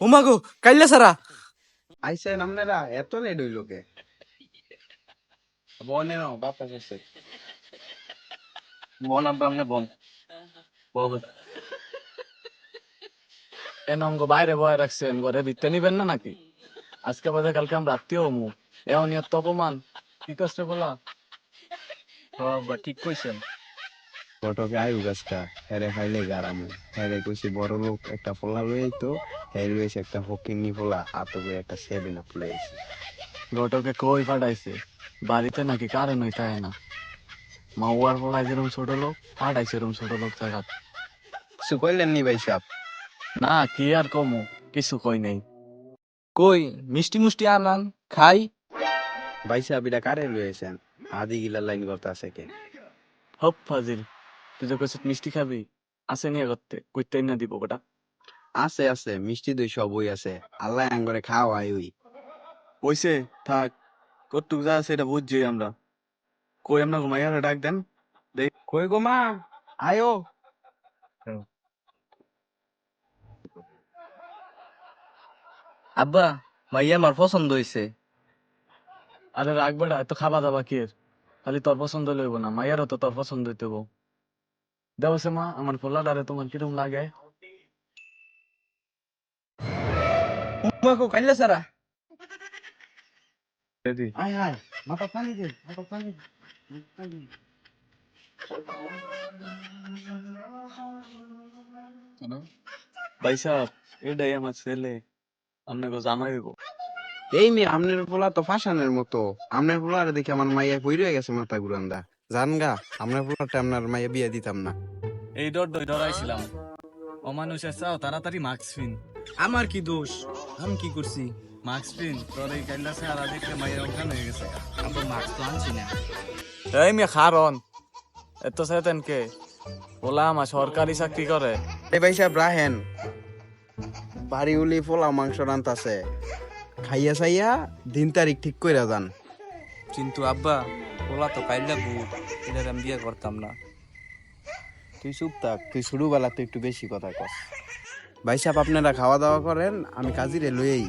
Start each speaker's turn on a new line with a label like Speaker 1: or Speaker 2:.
Speaker 1: উমাগো কাইলে সারা
Speaker 2: আইসেন আপনারা এত লেট হইল কে?
Speaker 3: বনে না বাপ কাছে বন আমরা আমনে বন বল এন অঙ্গ বাইরে বয় রাখছেন ঘরে ভিতরে নিবেন না নাকি? আজকে বাদে কালকে আমরা রাত্রিও হমু এমন এত অপমান কি কষ্ট বলা বাবা ঠিক কইছেন
Speaker 2: ফটোকে আয়ু গাছটা হেরে খাইলে গারামু হেরে কইছি বড় লোক একটা ফোলা লই তো হেরে লইছে একটা ফকিন্নি ফোলা আতকে একটা সেভেন আপ লইছে।
Speaker 3: ঘটকে কই পাঠাইছে বাড়িতে নাকি কারণ হইতে হয় না মাওয়ার পড়াই যেরকম ছোট লোক পাঠাইছে এরকম ছোট লোক জায়গা
Speaker 2: কিছু কইলেন নি ভাই সাহেব?
Speaker 3: না কি আর কমু কিছু কই নাই
Speaker 1: কই মিষ্টি মুষ্টি আনান খাই।
Speaker 2: ভাই সাহেব এটা কারে লইছেন? আদি গিলা লাইন করতে আছে কে?
Speaker 3: হপ ফাজিল তুই তো কইছিস মিষ্টি খাবি আছে নিয়ে করতে কইতেই না দিব ওটা
Speaker 2: আছে আছে মিষ্টি দই সবই আছে, আল্লাহ আঙ্গরে খাওয়াই ওই।
Speaker 3: কইছে থাক কতটুক যা আছে এটা বুঝছি আমরা কই আমরা ঘুমাইয়ারে ডাক দেন দেখ
Speaker 2: কই গো মা আয়ো।
Speaker 1: আব্বা মাইয়া আমার পছন্দ হইছে।
Speaker 3: আরে রাখবে না এত খাওয়া দাওয়া কি এর? খালি তোর পছন্দ লইব না মাইয়ারও তো তোর পছন্দ হইতে হবো দেবছে মা আমার পোলাডারে তোমার কিরম লাগে
Speaker 1: উমাগো কাইলে সারা
Speaker 3: রেডি
Speaker 2: আয় আয় মাথা পানি দে, মাথা পানি দে।
Speaker 3: ভাই সাহেব এটাই আমার ছেলে আপনাকে জামাই হইব
Speaker 2: এই মেয়ে আমনের পোলা তো ফাঁসানের মতো, আমনের পোলারে দেখে আমার মাইয়া পইরে গেছে মাথা ঘুরান্দা। জান গা আমনের পোলাটা আপনার মাইয়া বিয়া দিতাম না।
Speaker 3: এই ডরাইছিলাম অমানুষের চাও তাড়াতাড়ি মাস্ক পিন
Speaker 1: আমার কি দোষ? আমি কি করছি?
Speaker 3: মাস্ক পিন তোর এই কাইলা সারা দেখলে মাইয়ের অজ্ঞান হয়ে গেছে
Speaker 1: আব্বা মাছ তো আনছি না।
Speaker 3: এই মেয়ে খারন এত সেতেন কে ওলা আমার সরকারি চাকরি করে
Speaker 2: এই ভাই সাহেব রাহেন, বাড়ি উলি পোলা মাংস রান্তাছে, খাইয়া চাইয়া দিন তারিখ ঠিক কইরা যান।
Speaker 1: কিন্তু আব্বা ওলা তো কাইলা বউ, এটার আমি বিয়ে করতাম না।
Speaker 2: তুই চুপ থাক, তুই শুরু বেলা তো একটু বেশি কথা কস। ভাই সাহেব আপনারা খাওয়া দাওয়া করেন, আমি কাজিরে লইয়েই